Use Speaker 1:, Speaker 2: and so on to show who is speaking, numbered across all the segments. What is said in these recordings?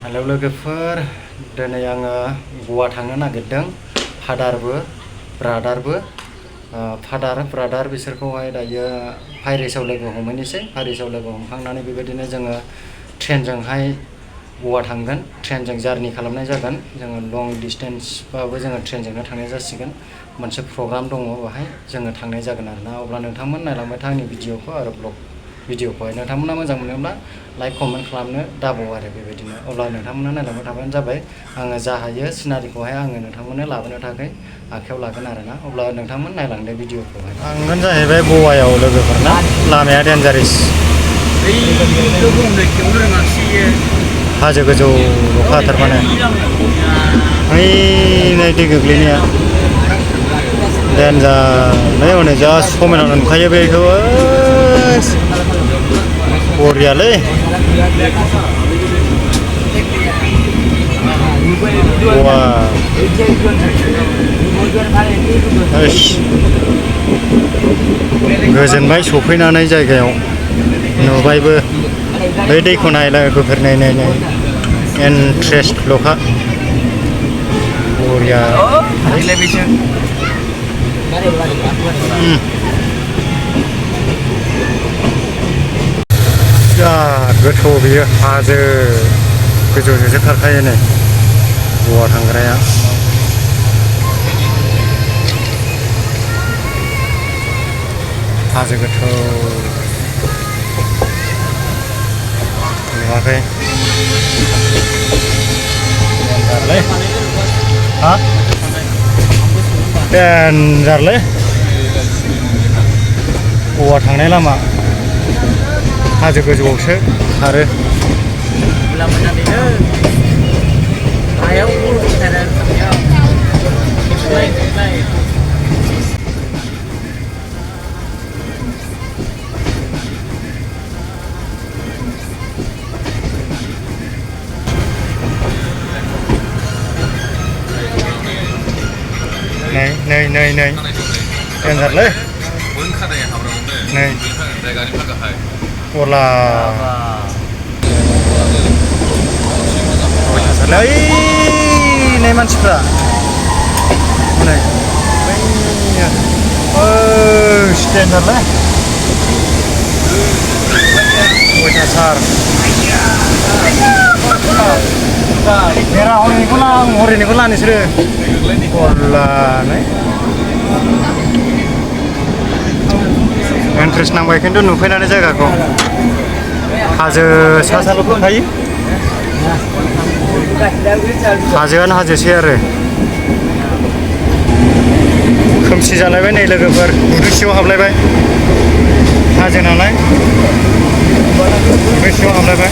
Speaker 1: Hello लोगोफोर, दिनै आङो गवा थांनो नागिरदों। फादारबो ब्रादारबो फादार ब्रादार बिसोरखौहाय दायो पाइरेसाव लोगो हमहैनोसै। पाइरेसाव लोगो हमखांनानै बेबायदिनो जोङो ट्रेनजोंहाय गवा थांगोन। ट्रेनजों जारनि खालामनाय जागोन। जोङो लं डिसटेन्सबाबो जोङो ट्रेनजोंनो थांनाय जासिगोन। मोनसे प्रग्राम दङ, बेवहाय जोङो थांनाय जागोन आरोना। अब्ला नोंथांमोन नायलांबाय था आंनि भिडिअखौ आरो ब्लग भिडिअखौहाय। नोंथांमोना मोजां मोनोब्ला लाइक कमेन्ट खालामनो दाबाव आरो बेबायदिनो। अब्ला नोंथांमोना नायलांबाय थाबानो जाबाय। आङो जा हायो सिनारिखौहाय आङो नोंथांमोननो लाबोनो थाखाय आखायाव लागोन आरोना। अब्ला नोंथांमोन नायलांदो भिडिअखौहाय। थांगोन जाहैबाय गवायाव लोगोफोरना। लामाया डेन्जारेस, हाजो गोजौ अखा थारमाने नै दै गोग्लैनाया डेन्जार हनै जा समायना नुखायो बेखौ। बरियालै गवा। गोजोनबाय सफैनानै जायगायाव नुबायबो। बै दैखौ नायलाय लोगोफोर, नाय इन्ट्रेस्टल'खा बरिया। बिराद गोथौ बियो, हाजो गोजौजोंसो खारखायो नै गवा थांग्राया। हाजो गोथौ नुवाखै? डेन्जारलै, हा डेन्जारलै गवा थांनाय लामा। हाजो गोजौआवसो खारो। नै डेन्जारलै नै अला नै मानसिफ्रा नै डेन्जारलै अयथासार। हरैनिखौ ला नोंसोरो अला नै इन्ट्रेस्ट नांबाय खिन्थु नुफैनानै जायगाखौ। हाजो सा साल' फैखायो, हाजोआनो हाजोसै आरो। खोमसि जालायबाय नै लोगोफोर, गुदुं सिङाव हाबलायबाय। हाजो नालाय गुदुं सिङाव हाबलायबाय।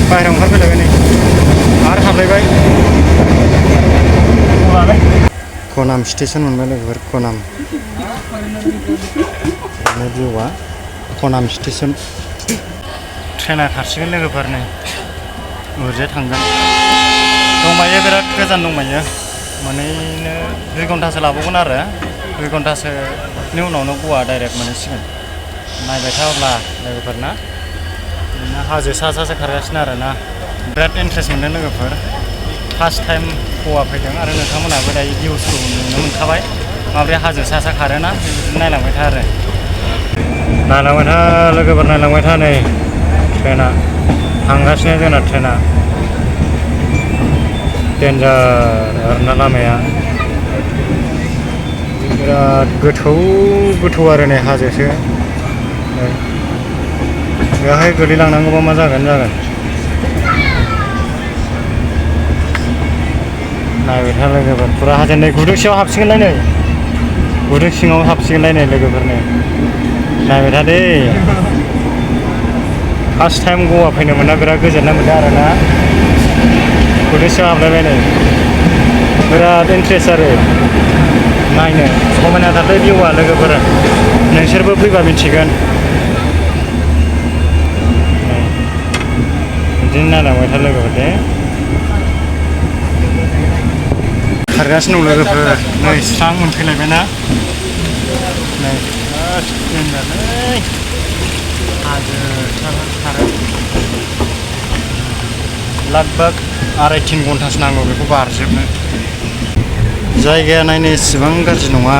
Speaker 1: बाहेरायाव ओंखारफैलायबाय नै आरो हाबलायबाय। कनाम स्टेसन मोनबाय लोगोफोर, कनाम भिउआ कनाम स्टेसन। ट्रेना खारसिगोन लोगोफोर, नै ओरैजाय थांगोन। दंबायो, बिराद गोजान दंबायो। मोनहैनो 2 घन्टासो लाबावगोन आरो 2 घन्टासोनि उनावनो गवा डाइरेक्ट मोनहैसिगोन। नायबाय था अब्ला लोगोफोर ना, हाजो सा सासो खारगासिनो आरोना। बिराद इन्ट्रेस्ट मोनदों लोगोफोर। फार्स्ट टाइम गवा फैदों आरो नोंथांमोनहाबो दायो भिउसखौ नुनो मोनखाबाय माबोरै हाजो सा सा खारोना। बेबायदिनो नायलांबाय था आरो नायलांबाय था लोगोफोर, नायलांबाय था। नै ट्रेना थांगासिनो, जोंना ट्रेना। डेन्जार आरोना लामाया, बिराद गोथौ आरो नै हाजोसो। बेवहाय गोलैलांनांगौबा मा जागोन। नायबाय था लोगोफोर, फुरा हाजो। नै गुदुं सिङाव हाबसिगोनलाय, नै गुदुं सिङाव हाबसिगोनलाय नै लोगोफोर। नै नायबाय था दे। फार्स्ट टाइम गवा फैनो मोना बिराद गोजोननाय मोनदों आरोना। गुदुं सिङाव हाबलायबाय नै, बिराद इन्ट्रेस्ट आरो नायनो। समायनाथारलै भिउआ लोगोफोर, नोंसोरबो फैबा मिथिगोन। बिदिनो नायलांबाय था लोगोफोर दे। खारगासिनो दं लोगोफोर, नै स्रां मोनफैलायबायना। नै डेन्जारलै हाजो खारो। लगभग 2.5-3 घन्टासो नांगौ बेखौ बारजोबनो। जायगाया नायनो इसेबां गाज्रि नङा,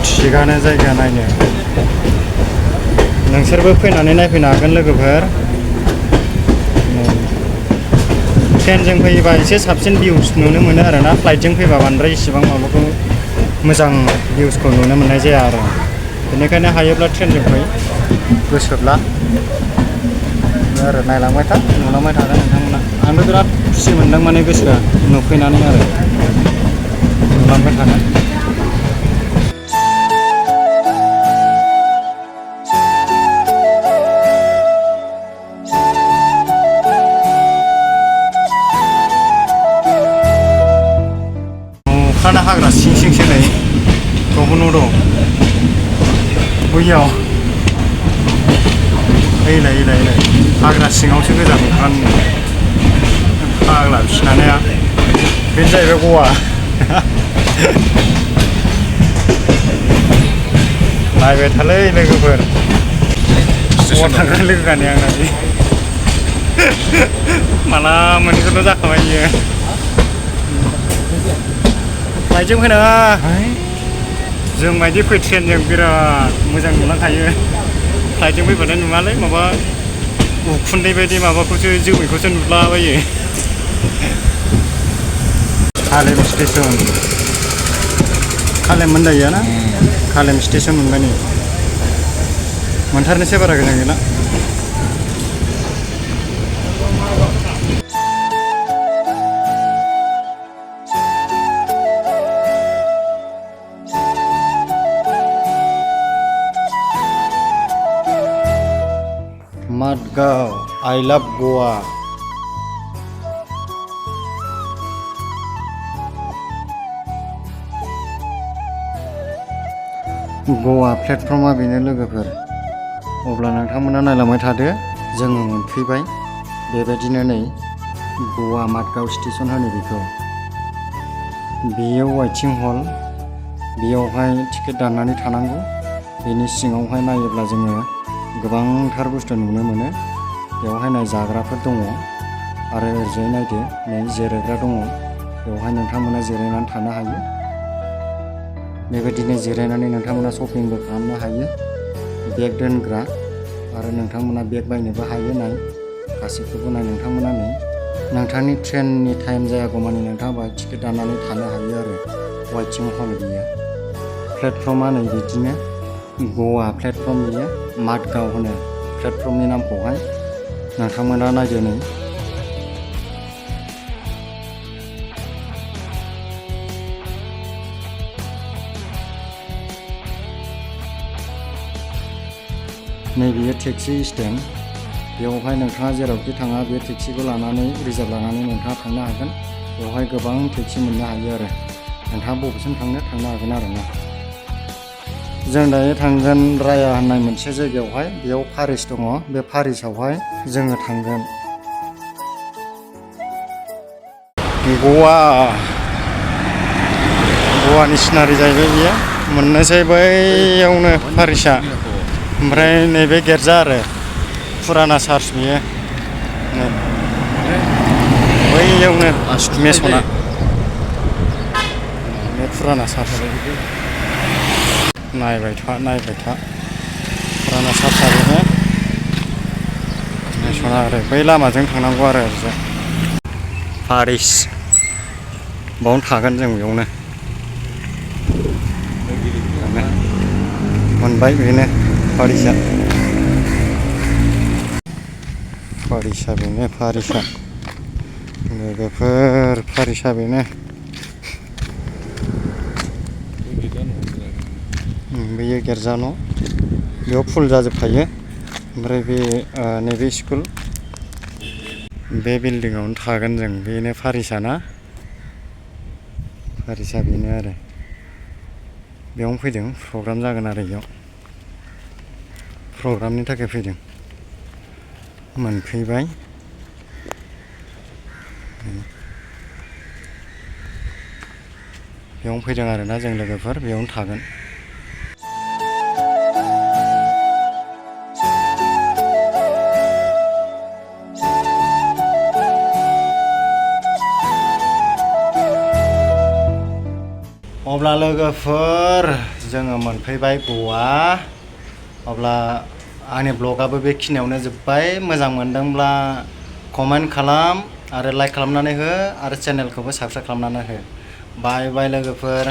Speaker 1: थिगानो जायगाया नायनो। नोंसोरबो फैनानै नायफैनो हागोन लोगोफोर। ट्रेनजों फैयोबा एसे साबसिन भिउस नुनो मोनो आरोना, फ्लाइटजों फैबा बांद्राय इसेबां माबाखौ मोजां भिउसखौ नुनो मोननाय जाया आरो। बेनिखायनो हायोब्ला ट्रेनजों फै, गोसोब्ला आरो नायलांबाय था, नुलांबाय थागोन नोंथांमोना। आंबो बिराद खुसि मोनदों माने गोसोआ नुफैनानै आरो नुलांबाय थागोन। अखाना हाग्रा सिं सिंसो नै गावबो न' दं बैयाव। एलाय हाग्रा सिङावसो गोजा अखानो फाग्ला फिसिनानै। बेनो जाहैबाय गवा। नायबाय थालै लोगोफोर, गवा थांग्रा लोगोआनो आंना बे। माला मोनहैगोनल' जाखाबाय बियो। फ्लाइटजों फैनाङा, जों बायदि फै ट्रेनजों बिराद मोजां नुलांखायो। फ्लाइटजों फैबाथाय नुवालै, माबा उखुन्दै बायदि माबाखौसो जोमैखौसो नुलाबायो। कालेम स्टेसन, कालेम मोनदायो ना? कालेम स्टेसन मोनबाय नै, मोनथारनोसै बारा गोजान गैला। मादगाव, आइ लाभ गवा। गवा प्लेटफर्मा बेनो लोगोफोर। अब्ला नोंथांमोना नायलांबाय थादो, जोङो मोनफैबाय। बेबायदिनो नै गवा मादगाव स्टेसन होनो बेखौ। बेयो वाइटिं हल, बेयावहाय टिकेट दाननानै थानांगौ। बेनि सिङावहाय नायोब्ला जोङो गोबांथार बुस्थु नुनो मोनो। बेवहाय नाय जाग्राफोर दङ आरो ओरैजाय नायदो नै जिरायग्रा दङ। बेवहाय नोंथांमोना जिरायनानै थानो हायो। बेबायदिनो जिरायनानै नोंथांमोना शपिंबो खालामनो हायो। बेग दोनग्रा आरो नोंथांमोना बेग बायनोबो हायो। नाय गासैखौबो नाय नोंथांमोना नै नोंथांनि ट्रेननि टाइम जायागौमानि नोंथाङा बाहाय टिकेट दाननानै थानो हायो आरो। वाइटिं हल बियो। प्लेटफर्मा नै बिदिनो गवा प्लेटफर्म, बियो मादगाव होनो प्लेटफर्मनि नामखौहाय। नोंथांमोना नायदो नै नैबेयो टेक्सि स्टेन्ड। बेवहाय नोंथाङा जेरावखि थाङा बे टेक्सिखौ लानानै रिजार्भ लानानै नोंथाङा थांनो हागोन। बेवहाय गोबां टेक्सि मोननो हायो आरो नोंथाङा बबेसिम थांनो हागोन आरो ना। जों दायो थांगोन राया होननाय मोनसे जायगायावहाय। बेयाव फारिस दङ, बे फारिसावहाय जोङो थांगोन। गवानि सिनारि जाहैबाय बियो। मोननोसै बैयावनो फारिसा, ओमफ्राय नैबे गिर्जा आरो फुराना चार्च बियो। बैयावनो मेसना, बे फुराना चार्च। नायबाय था फुराना चार्चआ बेनो मेसना आरो बै लामाजों थांनांगौ आरो ओरैजाय पारिस। बावनो थागोन जों, बेयावनो मोनबाय बेनो पारिसा बेनो पारिसा लोगोफोर, पारिसा बेनो। बेयो गिर्जा न', बेयाव फुल जाजोबखायो। ओमफ्राय बे नैबे स्कुल, बे बिल्डिंआवनो थागोन जों। बेनो पारिसा ना, पारिसा बेनो आरो। बेयावनो फैदों, प्रग्राम जागोन आरो बेयाव प्रग्रामनि थाखाय फैदों। मोनफैबाय। बेयावनो फैदों आरोना जों लोगोफोर, बेयावनो थागोन। अब्ला लोगोफोर जोङो मोनफैबाय गवा। अब्ला आंनि ब्लगाबो बेखिनियावनो जोब्बाय। मोजां मोनदोंब्ला कमेन्ट खालाम आरो लाइक खालामनानै हो आरो चेनेलखौबो साबस्क्राइब खालामनानै हो। बाय बाय लोगोफोर।